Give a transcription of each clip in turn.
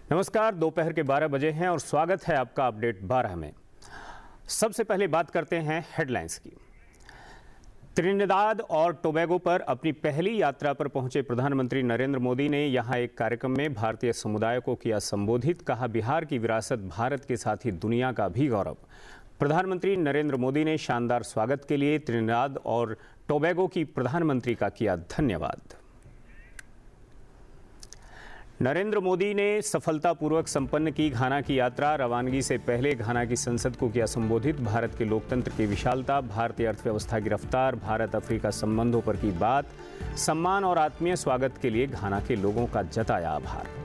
नमस्कार, दोपहर के 12 बजे हैं और स्वागत है आपका अपडेट 12 में। सबसे पहले बात करते हैं हेडलाइंस की। त्रिनिदाद और टोबैगो पर अपनी पहली यात्रा पर पहुंचे प्रधानमंत्री नरेंद्र मोदी ने यहां एक कार्यक्रम में भारतीय समुदाय को किया संबोधित। कहा, बिहार की विरासत भारत के साथ ही दुनिया का भी गौरव। प्रधानमंत्री नरेंद्र मोदी ने शानदार स्वागत के लिए त्रिनिदाद और टोबैगो की प्रधानमंत्री का किया धन्यवाद। नरेंद्र मोदी ने सफलतापूर्वक संपन्न की घाना की यात्रा। रवानगी से पहले घाना की संसद को किया संबोधित। भारत के लोकतंत्र की विशालता, भारतीय अर्थव्यवस्था की रफ्तार, भारत अफ्रीका संबंधों पर की बात, सम्मान और आत्मीय स्वागत के लिए घाना के लोगों का जताया आभार।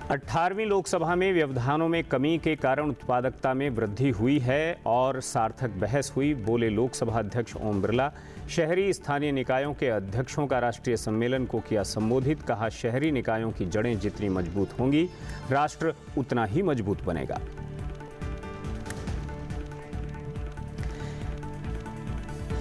18वीं लोकसभा में व्यवधानों में कमी के कारण उत्पादकता में वृद्धि हुई है और सार्थक बहस हुई, बोले लोकसभा अध्यक्ष ओम बिरला। शहरी स्थानीय निकायों के अध्यक्षों का राष्ट्रीय सम्मेलन को किया संबोधित। कहा, शहरी निकायों की जड़ें जितनी मजबूत होंगी, राष्ट्र उतना ही मजबूत बनेगा।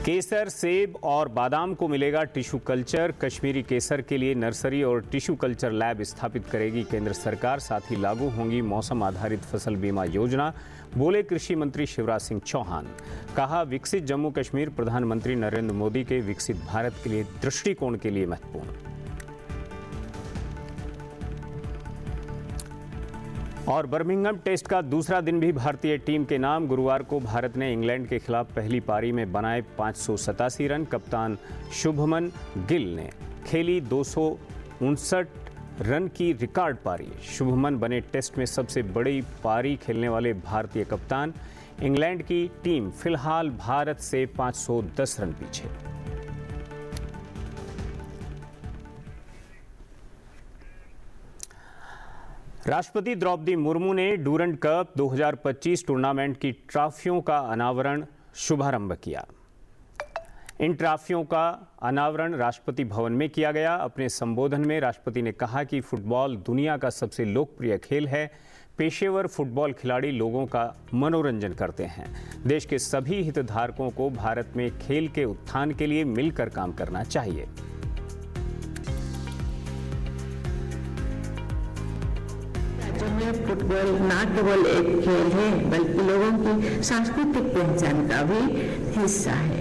केसर, सेब और बादाम को मिलेगा टिश्यू कल्चर। कश्मीरी केसर के लिए नर्सरी और टिश्यू कल्चर लैब स्थापित करेगी केंद्र सरकार। साथ ही लागू होंगी मौसम आधारित फसल बीमा योजना, बोले कृषि मंत्री शिवराज सिंह चौहान। कहा, विकसित जम्मू कश्मीर प्रधानमंत्री नरेंद्र मोदी के विकसित भारत के लिए दृष्टिकोण के लिए महत्वपूर्ण। और बर्मिंघम टेस्ट का दूसरा दिन भी भारतीय टीम के नाम। गुरुवार को भारत ने इंग्लैंड के खिलाफ पहली पारी में बनाए 587 रन। कप्तान शुभमन गिल ने खेली 259 रन की रिकॉर्ड पारी। शुभमन बने टेस्ट में सबसे बड़ी पारी खेलने वाले भारतीय कप्तान। इंग्लैंड की टीम फिलहाल भारत से 510 रन पीछे। राष्ट्रपति द्रौपदी मुर्मू ने डूरंड कप 2025 टूर्नामेंट की ट्रॉफियों का अनावरण शुभारंभ किया। इन ट्रॉफियों का अनावरण राष्ट्रपति भवन में किया गया। अपने संबोधन में राष्ट्रपति ने कहा कि फुटबॉल दुनिया का सबसे लोकप्रिय खेल है। पेशेवर फुटबॉल खिलाड़ी लोगों का मनोरंजन करते हैं। देश के सभी हितधारकों को भारत में खेल के उत्थान के लिए मिलकर काम करना चाहिए। फुटबॉल न केवल एक खेल है बल्कि लोगों की सांस्कृतिक पहचान का भी हिस्सा है।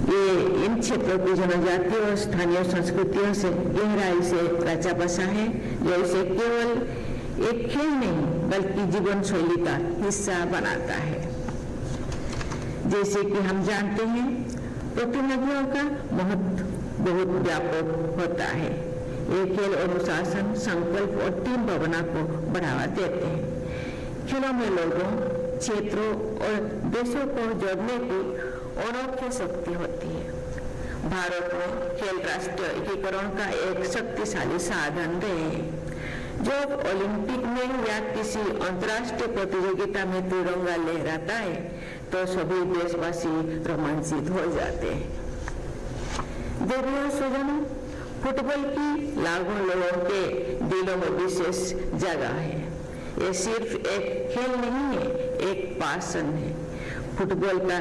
ये इन क्षेत्रों की जनजातीय और स्थानीय संस्कृतियों से गहराई से रचा बसा है, जो इसे केवल एक खेल नहीं बल्कि जीवन शैली का हिस्सा बनाता है। जैसे कि हम जानते हैं, प्रतिनिधियों का महत्व बहुत व्यापक होता है। ये खेल अनुशासन, संकल्प और टीम भावना को बढ़ावा देते हैं। खेलों में लोगों, क्षेत्रों और देशों को जोड़ने की अनोखी शक्ति होती है। भारत में खेल राष्ट्रीय एकीकरण का एक शक्तिशाली साधन रहे हैं। जब ओलंपिक में या किसी अंतर्राष्ट्रीय प्रतियोगिता में तिरंगा लहराता है तो सभी देशवासी रोमांचित हो जाते हैं। स्वजनों, फुटबॉल की लाखों लोगों के दिलों में विशेष जगह है। ये सिर्फ एक खेल नहीं है, एक पैशन है। फुटबॉल का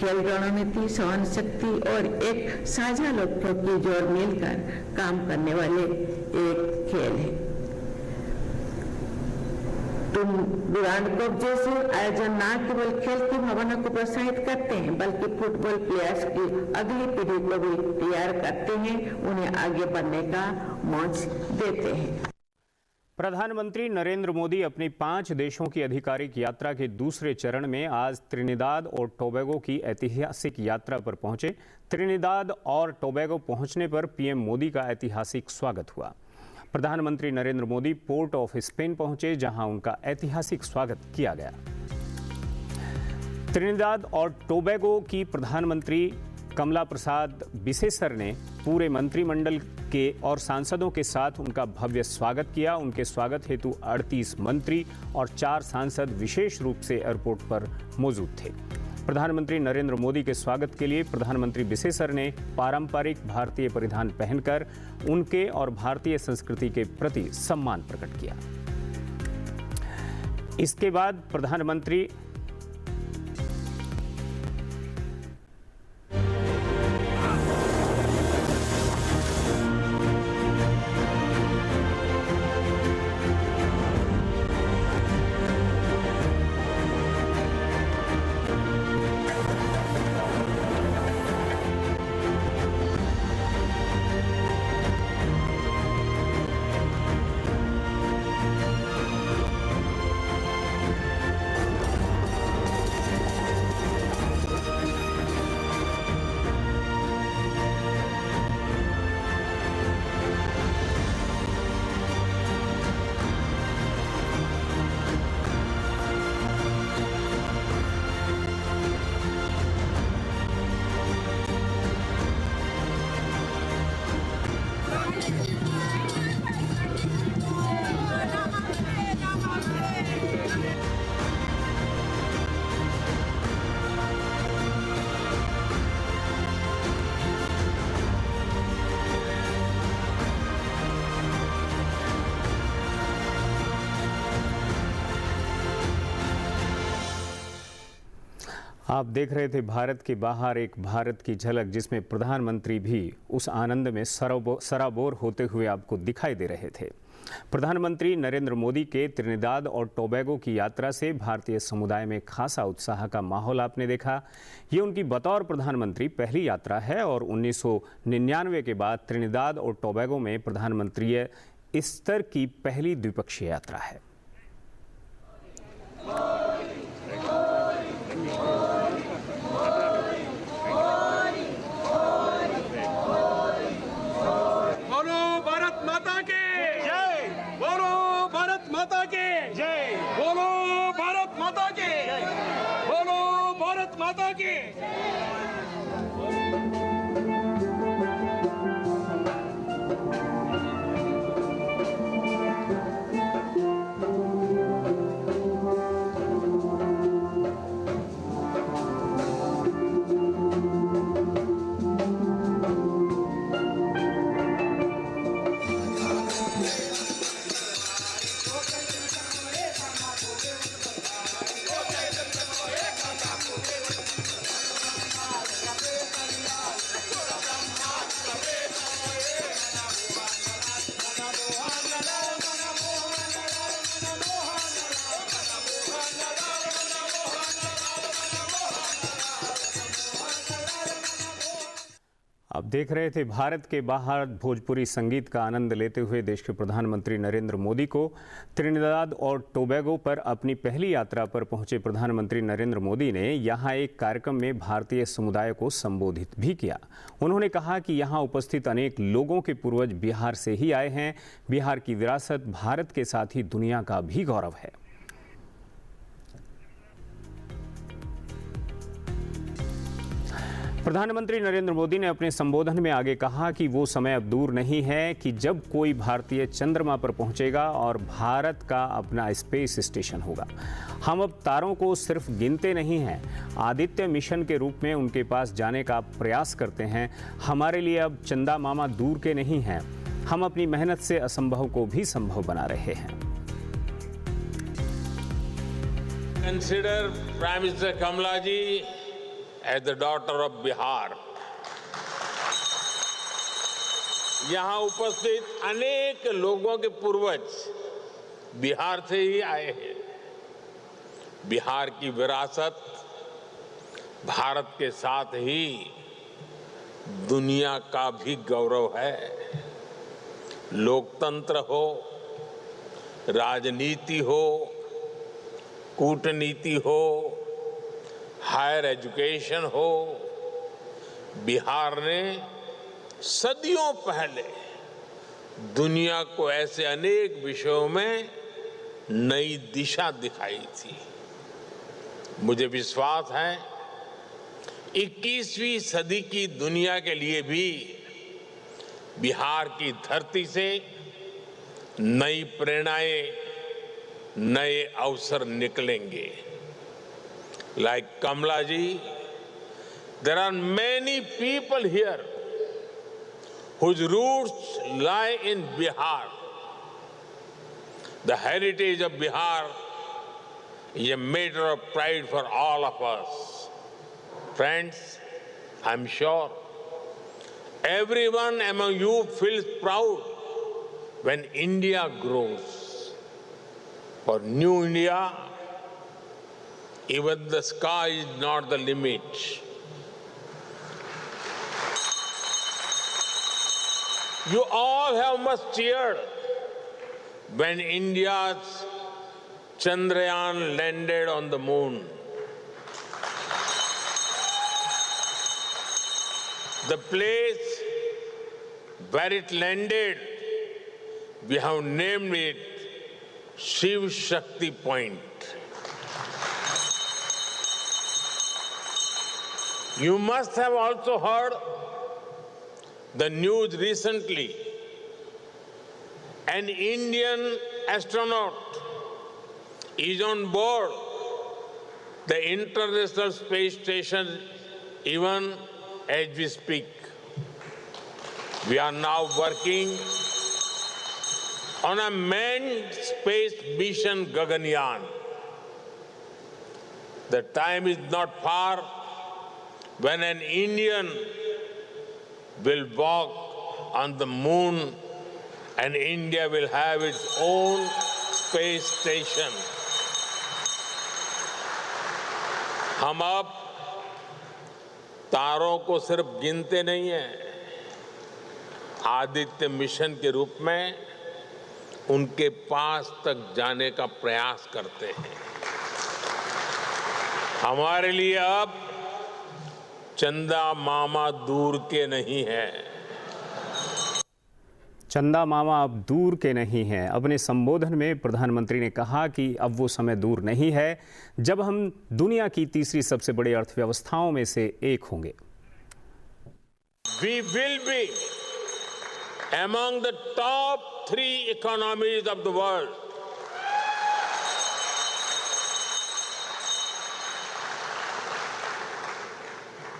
खेल रणनीति, सहन शक्ति और एक साझा लक्ष्यों की जोड़ मिलकर काम करने वाले एक खेल है। तुम डूरांड कप जैसे आयोजन न केवल खेल की भावना को प्रोत्साहित करते हैं बल्कि फुटबॉल प्लेयर्स की अगली पीढ़ी को भी तैयार करते हैं, उन्हें आगे बढ़ने का मंच देते हैं। प्रधानमंत्री नरेंद्र मोदी अपनी 5 देशों की आधिकारिक यात्रा के दूसरे चरण में आज त्रिनिदाद और टोबैगो की ऐतिहासिक यात्रा पर पहुंचे। त्रिनिदाद और टोबैगो पहुंचने पर पीएम मोदी का ऐतिहासिक स्वागत हुआ। प्रधानमंत्री Narendra Modi port of Spain पहुंचे, जहां उनका ऐतिहासिक स्वागत किया गया। त्रिनिदाद और टोबैगो की प्रधानमंत्री कमला प्रसाद बिसेसर ने पूरे मंत्रिमंडल के और सांसदों के साथ उनका भव्य स्वागत किया। उनके स्वागत हेतु 38 मंत्री और 4 सांसद विशेष रूप से एयरपोर्ट पर मौजूद थे। प्रधानमंत्री नरेंद्र मोदी के स्वागत के लिए प्रधानमंत्री बिसेसर ने पारंपरिक भारतीय परिधान पहनकर उनके और भारतीय संस्कृति के प्रति सम्मान प्रकट किया। इसके बाद प्रधानमंत्री आप देख रहे थे भारत के बाहर एक भारत की झलक, जिसमें प्रधानमंत्री भी उस आनंद में सराबोर होते हुए आपको दिखाई दे रहे थे। प्रधानमंत्री नरेंद्र मोदी के त्रिनिदाद और टोबैगो की यात्रा से भारतीय समुदाय में खासा उत्साह का माहौल आपने देखा। ये उनकी बतौर प्रधानमंत्री पहली यात्रा है और 1999 के बाद त्रिनिदाद और टोबैगो में प्रधानमंत्रीय स्तर की पहली द्विपक्षीय यात्रा है। आप देख रहे थे भारत के बाहर भोजपुरी संगीत का आनंद लेते हुए देश के प्रधानमंत्री नरेंद्र मोदी को। त्रिनिदाद और टोबैगो पर अपनी पहली यात्रा पर पहुंचे प्रधानमंत्री नरेंद्र मोदी ने यहां एक कार्यक्रम में भारतीय समुदाय को संबोधित भी किया। उन्होंने कहा कि यहां उपस्थित अनेक लोगों के पूर्वज बिहार से ही आए हैं। बिहार की विरासत भारत के साथ ही दुनिया का भी गौरव है। प्रधानमंत्री नरेंद्र मोदी ने अपने संबोधन में आगे कहा कि वो समय अब दूर नहीं है कि जब कोई भारतीय चंद्रमा पर पहुंचेगा और भारत का अपना स्पेस स्टेशन होगा। हम अब तारों को सिर्फ गिनते नहीं हैं, आदित्य मिशन के रूप में उनके पास जाने का प्रयास करते हैं। हमारे लिए अब चंदा मामा दूर के नहीं हैं, हम अपनी मेहनत से असंभव को भी संभव बना रहे हैं। Consider prime minister Kamala ji as the daughter of Bihar. यहाँ उपस्थित अनेक लोगों के पूर्वज बिहार से ही आए हैं। बिहार की विरासत भारत के साथ ही दुनिया का भी गौरव है। लोकतंत्र हो, राजनीति हो, कूटनीति हो, हायर एजुकेशन हो, बिहार ने सदियों पहले दुनिया को ऐसे अनेक विषयों में नई दिशा दिखाई थी। मुझे विश्वास है 21वीं सदी की दुनिया के लिए भी बिहार की धरती से नई प्रेरणाएं, नए अवसर निकलेंगे। Like Kamla ji, there are many people here whose roots lie in Bihar. The heritage of Bihar is a matter of pride for all of us. Friends, I'm sure everyone among you feels proud when India grows. For New India, even the sky is not the limit. You all have much cheered when India's Chandrayaan landed on the moon. The place where it landed, we have named it Shiv Shakti Point. You must have also heard the news recently. An Indian astronaut is on board the International Space Station even as we speak. We are now working on a manned space mission Gaganyaan. The time is not far when an Indian will walk on the moon and India will have its own space station. हम अब तारों को सिर्फ गिनते नहीं हैं, Aditya mission के रूप में उनके पास तक जाने का प्रयास करते हैं। हमारे लिए अब चंदा मामा दूर के नहीं है। चंदा मामा अब दूर के नहीं हैं। अपने संबोधन में प्रधानमंत्री ने कहा कि अब वो समय दूर नहीं है जब हम दुनिया की तीसरी सबसे बड़ी अर्थव्यवस्थाओं में से एक होंगे। We will be among the top 3 economies of the world.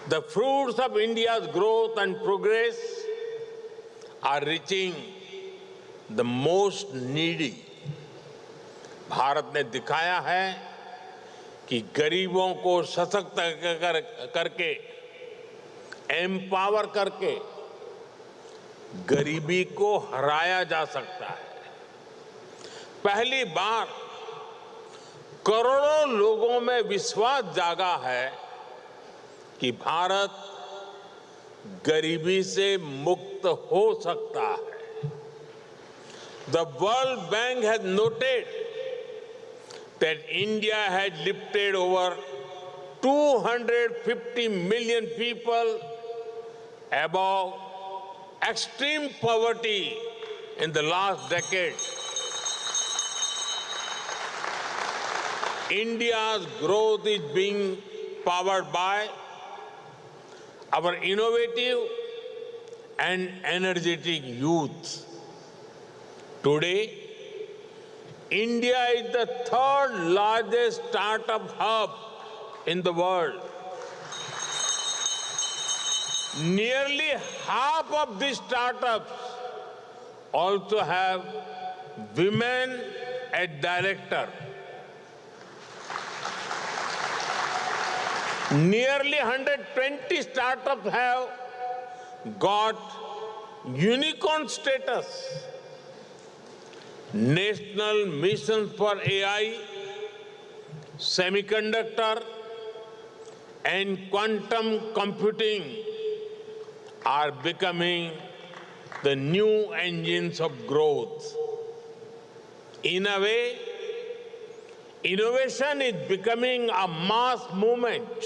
The fruits of India's growth and progress are reaching the most needy. Bharat ने दिखाया है कि गरीबों को सशक्त करके, एम्पावर करके गरीबी को हराया जा सकता है। पहली बार करोड़ों लोगों में विश्वास जागा है कि भारत गरीबी से मुक्त हो सकता है। The World Bank has noted that India had lifted over 250 million people above extreme poverty in the last decade. India's growth is being powered by our innovative and energetic youth. Today, India is the 3rd largest startup hub in the world. Nearly half of these startups also have women as director. Nearly 120 startups have got unicorn status. National missions for AI, semiconductor, and quantum computing are becoming the new engines of growth. In a way, innovation is becoming a mass movement.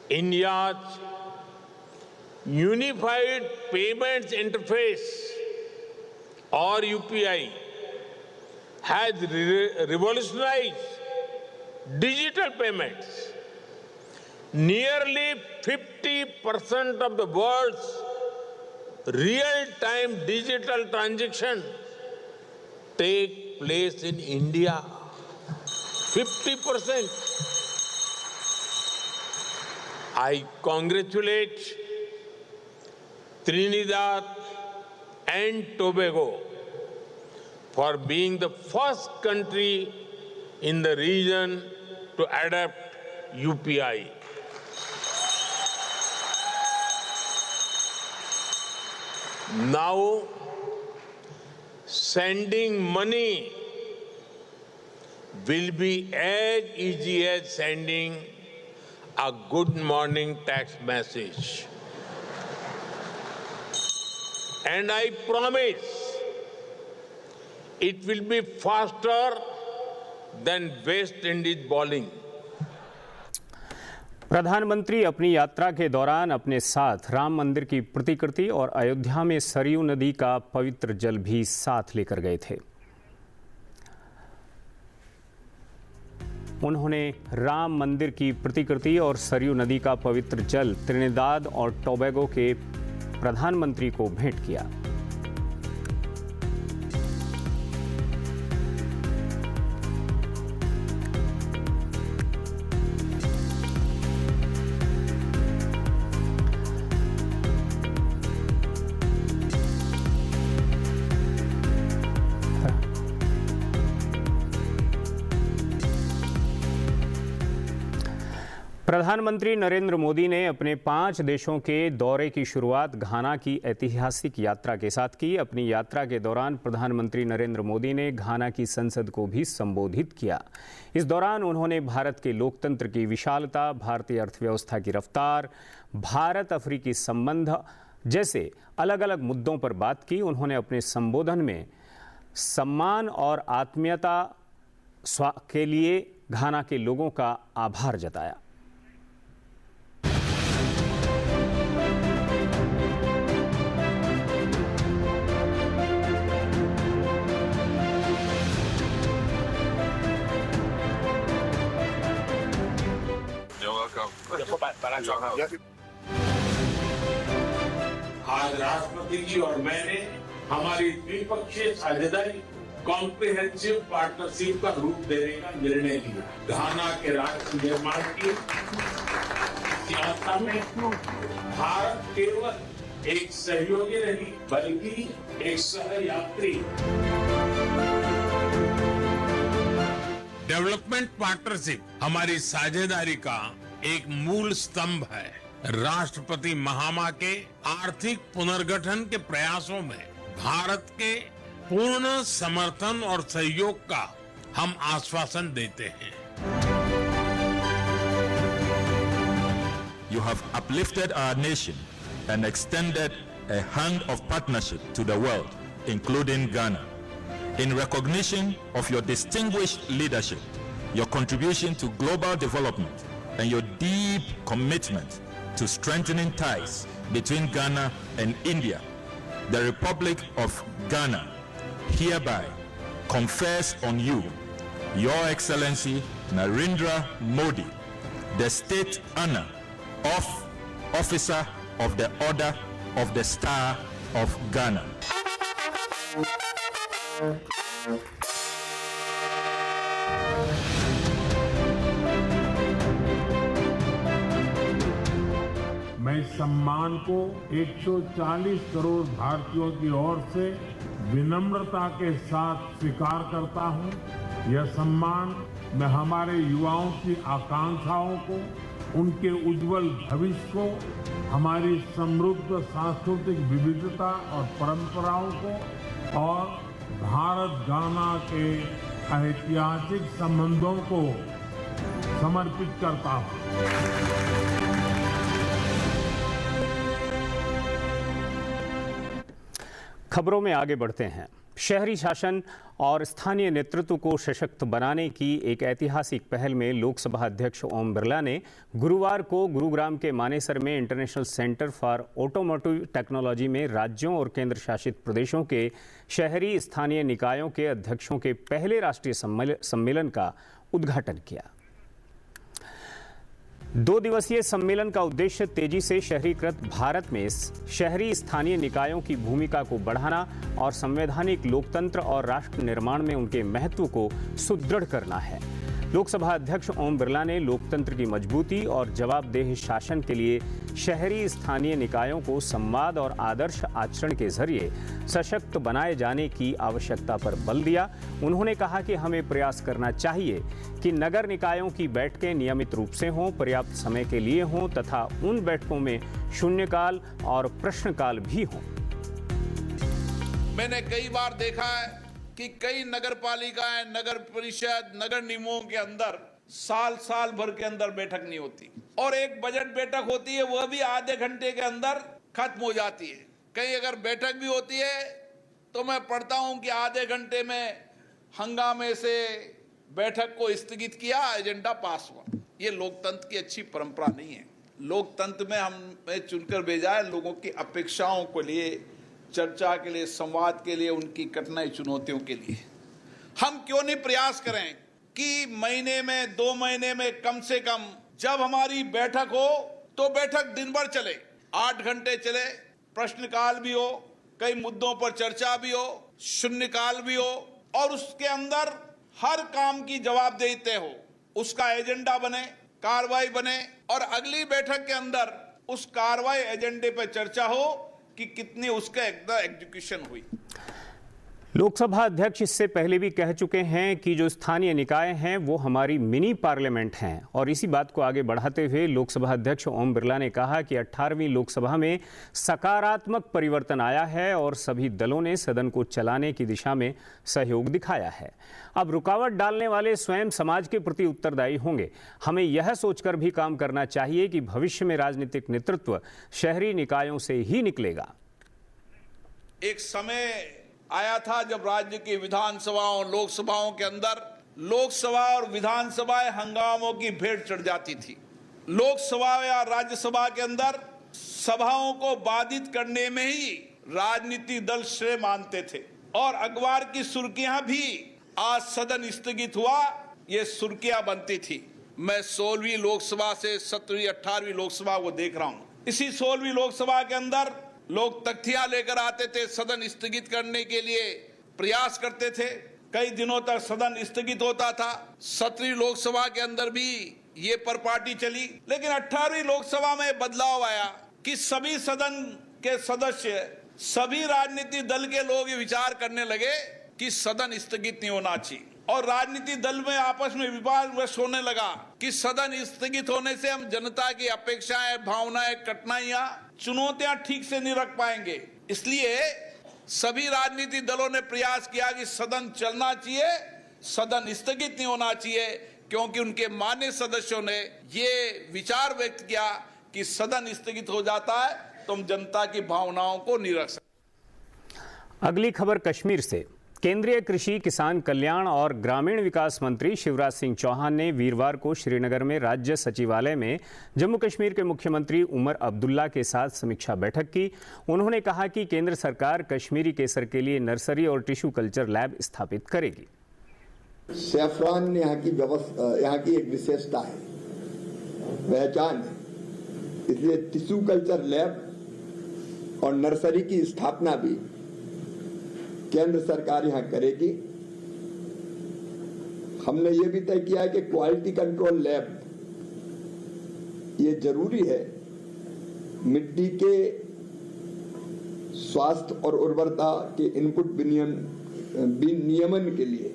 India's Unified Payments Interface or UPI has revolutionized digital payments. Nearly 50% of the world's real-time digital transactions take place in India. 50%. I congratulate Trinidad and Tobago for being the first country in the region to adopt UPI. Now, sending money will be as easy as sending a good morning text message. And I promise it will be faster than West Indies bowling. प्रधानमंत्री अपनी यात्रा के दौरान अपने साथ राम मंदिर की प्रतिकृति और अयोध्या में सरयू नदी का पवित्र जल भी साथ लेकर गए थे। उन्होंने राम मंदिर की प्रतिकृति और सरयू नदी का पवित्र जल त्रिनिदाद और टोबैगो के प्रधानमंत्री को भेंट किया। प्रधानमंत्री नरेंद्र मोदी ने अपने 5 देशों के दौरे की शुरुआत घाना की ऐतिहासिक यात्रा के साथ की। अपनी यात्रा के दौरान प्रधानमंत्री नरेंद्र मोदी ने घाना की संसद को भी संबोधित किया। इस दौरान उन्होंने भारत के लोकतंत्र की विशालता, भारतीय अर्थव्यवस्था की रफ्तार, भारत अफ्रीकी संबंध जैसे अलग अलग मुद्दों पर बात की। उन्होंने अपने संबोधन में सम्मान और आत्मीयता के लिए घाना के लोगों का आभार जताया। आज राष्ट्रपति जी और मैंने हमारी द्विपक्षीय साझेदारी कॉम्प्रिहेंसिव पार्टनरशिप का रूप देने का निर्णय लिया। घाना के राष्ट्र निर्माण की यात्रा में भारत केवल एक सहयोगी नहीं बल्कि एक सहयात्री। डेवलपमेंट पार्टनरशिप हमारी साझेदारी का एक मूल स्तंभ है। राष्ट्रपति महामा के आर्थिक पुनर्गठन के प्रयासों में भारत के पूर्ण समर्थन और सहयोग का हम आश्वासन देते हैं। You have uplifted our nation and extended a hand of partnership to the world, including Ghana. In recognition of your distinguished leadership, your contribution to global development, and your deep commitment to strengthening ties between Ghana and India, the Republic of Ghana hereby confers on you, Your Excellency Narendra Modi, the state honor of Officer of the Order of the Star of Ghana. मैं इस सम्मान को 140 करोड़ भारतीयों की ओर से विनम्रता के साथ स्वीकार करता हूं। यह सम्मान मैं हमारे युवाओं की आकांक्षाओं को, उनके उज्जवल भविष्य को, हमारी समृद्ध सांस्कृतिक विविधता और परंपराओं को और भारत गाना के ऐतिहासिक संबंधों को समर्पित करता हूं। खबरों में आगे बढ़ते हैं। शहरी शासन और स्थानीय नेतृत्व को सशक्त बनाने की एक ऐतिहासिक पहल में लोकसभा अध्यक्ष ओम बिरला ने गुरुवार को गुरुग्राम के मानेसर में international centre for automotive technology में राज्यों और केंद्र शासित प्रदेशों के शहरी स्थानीय निकायों के अध्यक्षों के पहले राष्ट्रीय सम्मेलन का उद्घाटन किया। 2 दिवसीय सम्मेलन का उद्देश्य तेजी से शहरीकृत भारत में शहरी स्थानीय निकायों की भूमिका को बढ़ाना और संवैधानिक लोकतंत्र और राष्ट्र निर्माण में उनके महत्व को सुदृढ़ करना है। लोकसभा अध्यक्ष ओम बिरला ने लोकतंत्र की मजबूती और जवाबदेह शासन के लिए शहरी स्थानीय निकायों को संवाद और आदर्श आचरण के जरिए सशक्त बनाए जाने की आवश्यकता पर बल दिया। उन्होंने कहा कि हमें प्रयास करना चाहिए कि नगर निकायों की बैठकें नियमित रूप से हों, पर्याप्त समय के लिए हों तथा उन बैठकों में शून्यकाल और प्रश्नकाल भी हों। मैंने कई बार देखा है कि कई नगर पालिकाएं, नगर परिषद, नगर निगमों के अंदर साल भर के अंदर बैठक नहीं होती और एक बजट बैठक होती है, वह भी आधे घंटे के अंदर खत्म हो जाती है। कहीं अगर बैठक भी होती है तो मैं पढ़ता हूं कि आधे घंटे में हंगामे से बैठक को स्थगित किया, एजेंडा पास हुआ। ये लोकतंत्र की अच्छी परंपरा नहीं है। लोकतंत्र में हमें चुनकर भेजा है लोगों की अपेक्षाओं को लिए, चर्चा के लिए, संवाद के लिए, उनकी कठिनाई चुनौतियों के लिए। हम क्यों नहीं प्रयास करें कि महीने में, 2 महीने में कम से कम जब हमारी बैठक हो तो बैठक दिन भर चले, 8 घंटे चले, प्रश्नकाल भी हो, कई मुद्दों पर चर्चा भी हो, शून्यकाल भी हो और उसके अंदर हर काम की जवाबदेही तय हो, उसका एजेंडा बने, कार्रवाई बने और अगली बैठक के अंदर उस कार्रवाई एजेंडे पर चर्चा हो कि कितनी उसका एग्जीक्यूशन हुई। लोकसभा अध्यक्ष इससे पहले भी कह चुके हैं कि जो स्थानीय निकाय हैं वो हमारी मिनी पार्लियामेंट हैं। और इसी बात को आगे बढ़ाते हुए लोकसभा अध्यक्ष ओम बिरला ने कहा कि 18वीं लोकसभा में सकारात्मक परिवर्तन आया है और सभी दलों ने सदन को चलाने की दिशा में सहयोग दिखाया है। अब रुकावट डालने वाले स्वयं समाज के प्रति उत्तरदायी होंगे। हमें यह सोचकर भी काम करना चाहिए कि भविष्य में राजनीतिक नेतृत्व शहरी निकायों से ही निकलेगा। एक समय आया था जब राज्य की विधानसभाओं लोकसभाओं के अंदर लोकसभा और विधानसभाएं हंगामों की भेंट चढ़ जाती थी। लोकसभा या राज्यसभा के अंदर सभाओं को बाधित करने में ही राजनीतिक दल श्रेय मानते थे और अखबार की सुर्खियां भी आज सदन स्थगित हुआ ये सुर्खियां बनती थी। मैं 16वीं लोकसभा से 17वीं 18वीं लोकसभा को देख रहा हूं। इसी 16वीं लोकसभा के अंदर लोग तख्तियां लेकर आते थे, सदन स्थगित करने के लिए प्रयास करते थे। कई दिनों तक सदन स्थगित होता था। 17वीं लोकसभा के अंदर भी ये परपाटी चली, लेकिन 18वीं लोकसभा में बदलाव आया कि सभी सदन के सदस्य, सभी राजनीतिक दल के लोग विचार करने लगे कि सदन स्थगित नहीं होना चाहिए और राजनीतिक दल में आपस में विवाद होने लगा कि सदन स्थगित होने से हम जनता की अपेक्षाएं, भावनाएं, कठिनाइयां, चुनौतियां ठीक से नहीं रख पाएंगे। इसलिए सभी राजनीतिक दलों ने प्रयास किया कि सदन चलना चाहिए, सदन स्थगित नहीं होना चाहिए, क्योंकि उनके मान्य सदस्यों ने ये विचार व्यक्त किया कि सदन स्थगित हो जाता है तो हम जनता की भावनाओं को नहीं रख सकते। अगली खबर कश्मीर से। केंद्रीय कृषि, किसान कल्याण और ग्रामीण विकास मंत्री शिवराज सिंह चौहान ने वीरवार को श्रीनगर में राज्य सचिवालय में जम्मू कश्मीर के मुख्यमंत्री उमर अब्दुल्ला के साथ समीक्षा बैठक की। उन्होंने कहा कि केंद्र सरकार कश्मीरी केसर के लिए नर्सरी और टिश्यू कल्चर लैब स्थापित करेगी। सैफरान यहाँ की एक विशेषता है, पहचान है, इसलिए टिश्यू कल्चर लैब और नर्सरी की स्थापना भी केंद्र सरकार यहां करेगी। हमने ये भी तय किया है कि क्वालिटी कंट्रोल लैब ये जरूरी है मिट्टी के स्वास्थ्य और उर्वरता के इनपुट नियमन के लिए।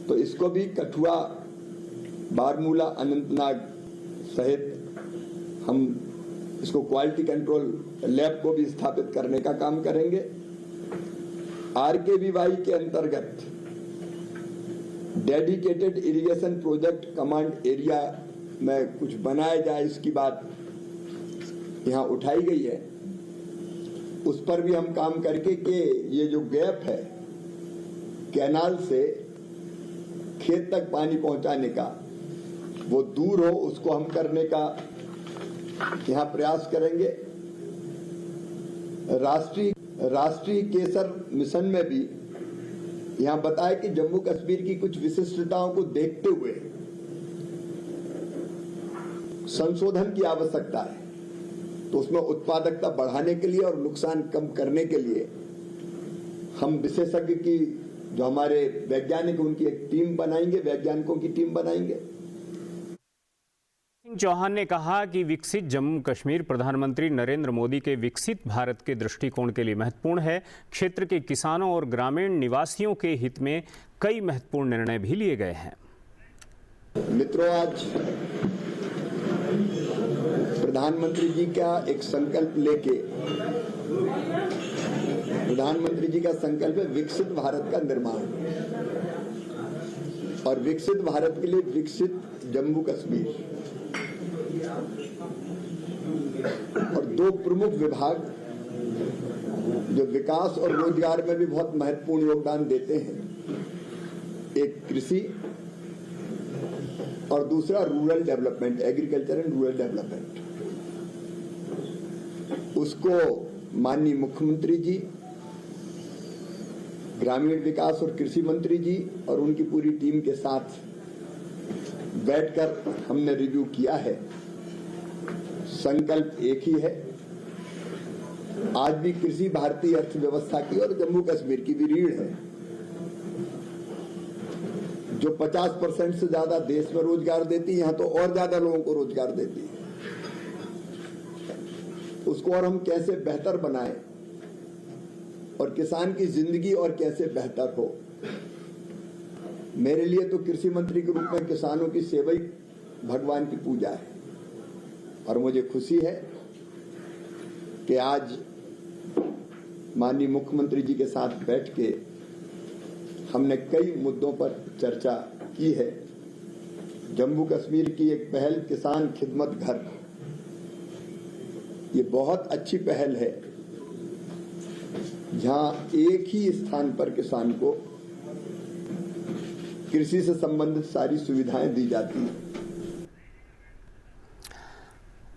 तो इसको भी कठुआ, बारमूला, अनंतनाग सहित हम इसको क्वालिटी कंट्रोल लैब को भी स्थापित करने का काम करेंगे। RKVY के अंतर्गत dedicated irrigation project command area में कुछ बनाया जाए, इसकी बात यहां उठाई गई है। उस पर भी हम काम करके कि ये जो गैप है कैनाल से खेत तक पानी पहुंचाने का वो दूर हो, उसको हम करने का यहां प्रयास करेंगे। राष्ट्रीय केसर मिशन में भी यहां बताया कि जम्मू कश्मीर की कुछ विशिष्टताओं को देखते हुए संशोधन की आवश्यकता है, तो उसमें उत्पादकता बढ़ाने के लिए और नुकसान कम करने के लिए हम विशेषज्ञ की जो हमारे वैज्ञानिक उनकी एक टीम बनाएंगे, वैज्ञानिकों की टीम बनाएंगे। चौहान ने कहा कि विकसित जम्मू कश्मीर प्रधानमंत्री नरेंद्र मोदी के विकसित भारत के दृष्टिकोण के लिए महत्वपूर्ण है। क्षेत्र के किसानों और ग्रामीण निवासियों के हित में कई महत्वपूर्ण निर्णय भी लिए गए हैं। मित्रों, आज प्रधानमंत्री जी का एक संकल्प लेके, प्रधानमंत्री जी का संकल्प है विकसित भारत का निर्माण, और विकसित भारत के लिए विकसित जम्मू कश्मीर। और दो प्रमुख विभाग जो विकास और रोजगार में भी बहुत महत्वपूर्ण योगदान देते हैं, एक कृषि और दूसरा rural development, agriculture and rural development. उसको माननीय मुख्यमंत्री जी, ग्रामीण विकास और कृषि मंत्री जी और उनकी पूरी टीम के साथ बैठकर हमने रिव्यू किया है। संकल्प एक ही है। आज भी कृषि भारतीय अर्थव्यवस्था की और जम्मू कश्मीर की भी रीढ़ है, जो 50% से ज्यादा देश में रोजगार देती है, यहां तो और ज्यादा लोगों को रोजगार देती है। उसको और हम कैसे बेहतर बनाएं, और किसान की जिंदगी और कैसे बेहतर हो। मेरे लिए तो कृषि मंत्री के रूप में किसानों की सेवा ही भगवान की पूजा है और मुझे खुशी है कि आज माननीय मुख्यमंत्री जी के साथ बैठ के हमने कई मुद्दों पर चर्चा की है। जम्मू कश्मीर की एक पहल किसान खिदमत घर, ये बहुत अच्छी पहल है जहां एक ही स्थान पर किसान को कृषि से संबंधित सारी सुविधाएं दी जाती हैं।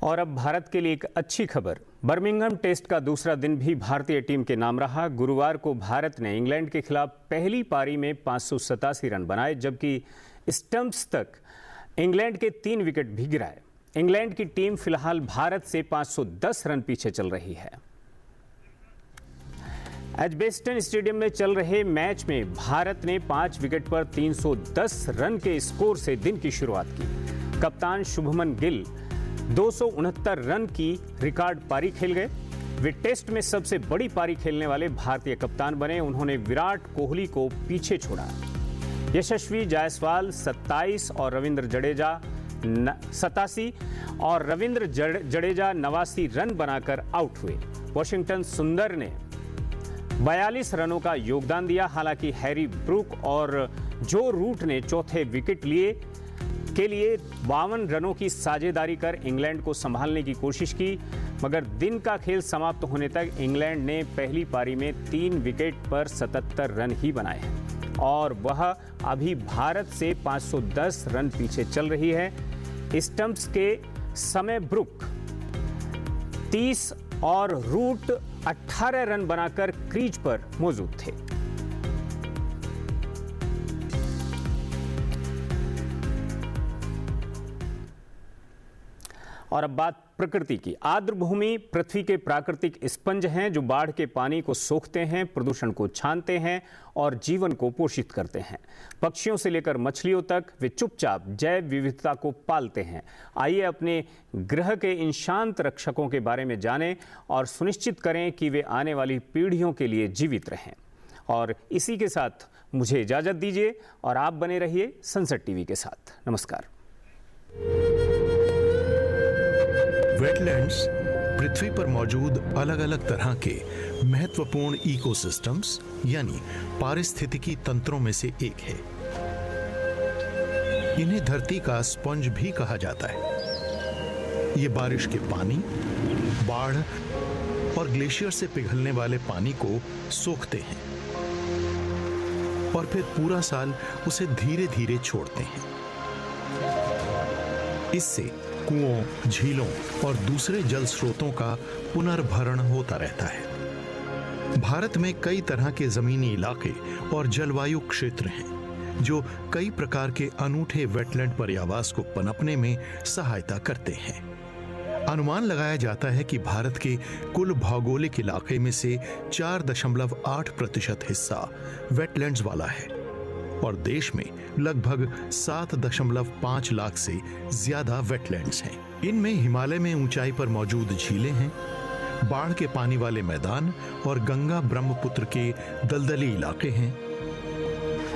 और अब भारत के लिए एक अच्छी खबर। बर्मिंघम टेस्ट का दूसरा दिन भी भारतीय टीम के नाम रहा। गुरुवार को भारत ने इंग्लैंड के खिलाफ पहली पारी में 587 रन बनाए, जबकि स्टंप्स तक इंग्लैंड के 3 विकेट भी गिराए। इंग्लैंड की टीम फिलहाल भारत से 510 रन पीछे चल रही है। एजबेस्टन स्टेडियम में चल रहे मैच में भारत ने 5 विकेट पर 310 रन के स्कोर से दिन की शुरुआत की। कप्तान शुभमन गिल 269 रन की रिकॉर्ड पारी खेल गए। वे टेस्ट में सबसे बड़ी पारी खेलने वाले भारतीय कप्तान बने। उन्होंने विराट कोहली को पीछे छोड़ा। यशस्वी जायसवाल 27 और रविंद्र जडेजा 87 और रविंद्र जडेजा 89 रन बनाकर आउट हुए। वॉशिंगटन सुंदर ने 42 रनों का योगदान दिया। हालांकि हैरी ब्रूक और जो रूट ने चौथे विकेट के लिए 52 रनों की साझेदारी कर इंग्लैंड को संभालने की कोशिश की, मगर दिन का खेल समाप्त होने तक इंग्लैंड ने पहली पारी में 3 विकेट पर 77 रन ही बनाए हैं और वह अभी भारत से 510 रन पीछे चल रही है। स्टंप्स के समय ब्रुक 30 और रूट 18 रन बनाकर क्रीज पर मौजूद थे। और अब बात प्रकृति की। आर्द्र भूमि पृथ्वी के प्राकृतिक स्पंज हैं जो बाढ़ के पानी को सोखते हैं, प्रदूषण को छानते हैं और जीवन को पोषित करते हैं। पक्षियों से लेकर मछलियों तक वे चुपचाप जैव विविधता को पालते हैं। आइए अपने ग्रह के इन शांत रक्षकों के बारे में जानें और सुनिश्चित करें कि वे आने वाली पीढ़ियों के लिए जीवित रहें। और इसी के साथ मुझे इजाजत दीजिए और आप बने रहिए सनसेट टीवी के साथ। नमस्कार। वेटलैंड्स पृथ्वी पर मौजूद अलग अलग तरह के महत्वपूर्ण इकोसिस्टम्स यानी पारिस्थितिकी तंत्रों में से एक है। इन्हें धरती का स्पंज भी कहा जाता है। ये बारिश के पानी, बाढ़ और ग्लेशियर से पिघलने वाले पानी को सोखते हैं और फिर पूरा साल उसे धीरे धीरे छोड़ते हैं। इससे कुओं, झीलों और दूसरे जल स्रोतों का पुनर्भरण होता रहता है। भारत में कई तरह के जमीनी इलाके और जलवायु क्षेत्र हैं जो कई प्रकार के अनूठे वेटलैंड पर्यावास को पनपने में सहायता करते हैं। अनुमान लगाया जाता है कि भारत के कुल भौगोलिक इलाके में से 4.8% हिस्सा वेटलैंड्स वाला है और देश में लगभग 7.5 लाख से ज्यादा वेटलैंड्स हैं। इनमें हिमालय में ऊंचाई पर मौजूद झीलें हैं, बाढ़ के पानी वाले मैदान और गंगा ब्रह्मपुत्र के दलदली इलाके हैं,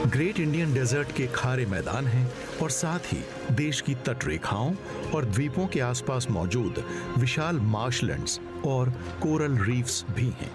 ग्रेट इंडियन डेजर्ट के खारे मैदान हैं और साथ ही देश की तटरेखाओं और द्वीपों के आसपास मौजूद विशाल मार्शलैंड्स और कोरल रीफ्स भी हैं।